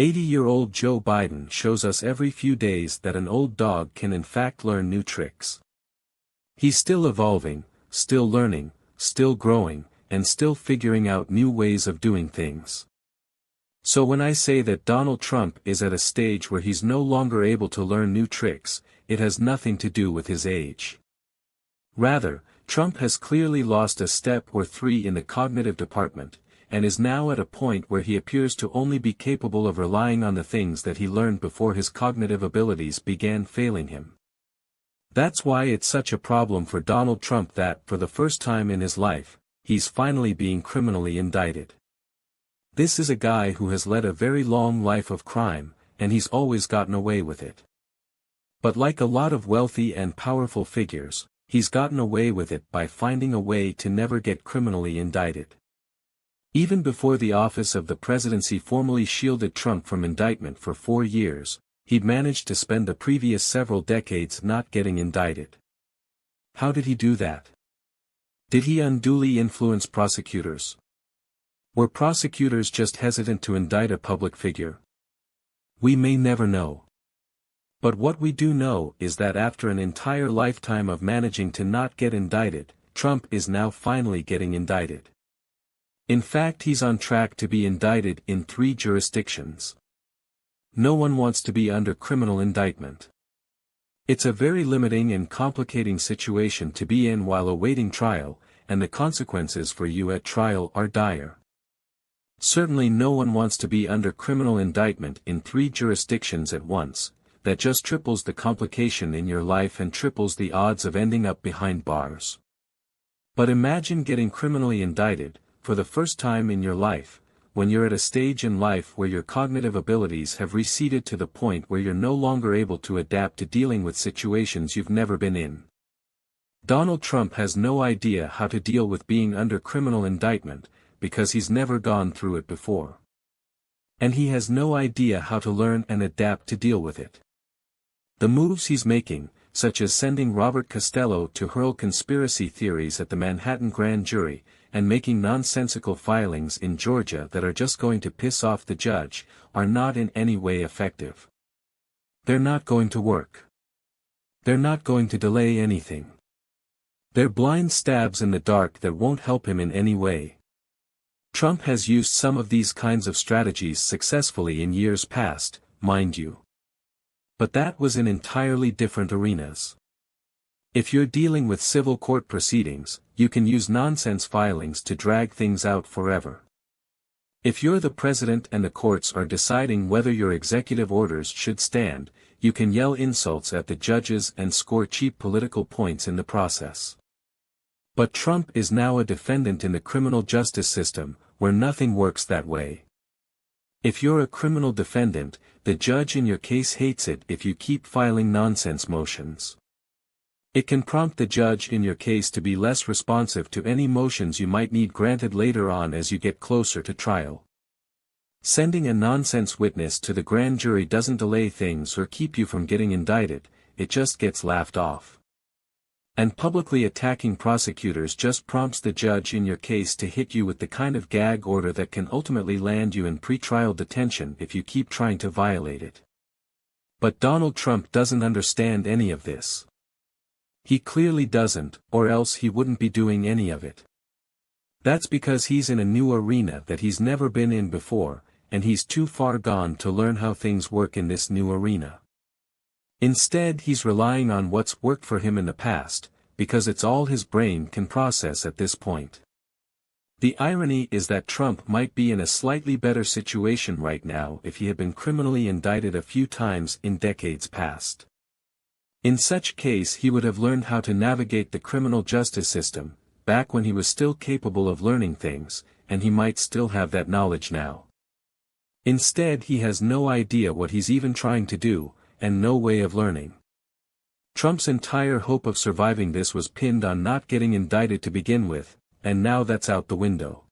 80-year-old Joe Biden shows us every few days that an old dog can in fact learn new tricks. He's still evolving, still learning, still growing, and still figuring out new ways of doing things. So when I say that Donald Trump is at a stage where he's no longer able to learn new tricks, it has nothing to do with his age. Rather, Trump has clearly lost a step or three in the cognitive department, and is now at a point where he appears to only be capable of relying on the things that he learned before his cognitive abilities began failing him. That's why it's such a problem for Donald Trump that, for the first time in his life, he's finally being criminally indicted. This is a guy who has led a very long life of crime, and he's always gotten away with it. But like a lot of wealthy and powerful figures, he's gotten away with it by finding a way to never get criminally indicted. Even before the office of the presidency formally shielded Trump from indictment for 4 years, he'd managed to spend the previous several decades not getting indicted. How did he do that? Did he unduly influence prosecutors? Were prosecutors just hesitant to indict a public figure? We may never know. But what we do know is that after an entire lifetime of managing to not get indicted, Trump is now finally getting indicted. In fact, he's on track to be indicted in 3 jurisdictions. No one wants to be under criminal indictment. It's a very limiting and complicating situation to be in while awaiting trial, and the consequences for you at trial are dire. Certainly no one wants to be under criminal indictment in 3 jurisdictions at once. That just triples the complication in your life and triples the odds of ending up behind bars. But imagine getting criminally indicted, for the first time in your life, when you're at a stage in life where your cognitive abilities have receded to the point where you're no longer able to adapt to dealing with situations you've never been in. Donald Trump has no idea how to deal with being under criminal indictment, because he's never gone through it before. And he has no idea how to learn and adapt to deal with it. The moves he's making, such as sending Robert Costello to hurl conspiracy theories at the Manhattan grand jury, and making nonsensical filings in Georgia that are just going to piss off the judge, are not in any way effective. They're not going to work. They're not going to delay anything. They're blind stabs in the dark that won't help him in any way. Trump has used some of these kinds of strategies successfully in years past, mind you. But that was in entirely different arenas. If you're dealing with civil court proceedings, you can use nonsense filings to drag things out forever. If you're the president and the courts are deciding whether your executive orders should stand, you can yell insults at the judges and score cheap political points in the process. But Trump is now a defendant in the criminal justice system, where nothing works that way. If you're a criminal defendant, the judge in your case hates it if you keep filing nonsense motions. It can prompt the judge in your case to be less responsive to any motions you might need granted later on as you get closer to trial. Sending a nonsense witness to the grand jury doesn't delay things or keep you from getting indicted, it just gets laughed off. And publicly attacking prosecutors just prompts the judge in your case to hit you with the kind of gag order that can ultimately land you in pretrial detention if you keep trying to violate it. But Donald Trump doesn't understand any of this. He clearly doesn't, or else he wouldn't be doing any of it. That's because he's in a new arena that he's never been in before, and he's too far gone to learn how things work in this new arena. Instead, he's relying on what's worked for him in the past, because it's all his brain can process at this point. The irony is that Trump might be in a slightly better situation right now if he had been criminally indicted a few times in decades past. In such case, he would have learned how to navigate the criminal justice system, back when he was still capable of learning things, and he might still have that knowledge now. Instead, he has no idea what he's even trying to do, and no way of learning. Trump's entire hope of surviving this was pinned on not getting indicted to begin with, and now that's out the window.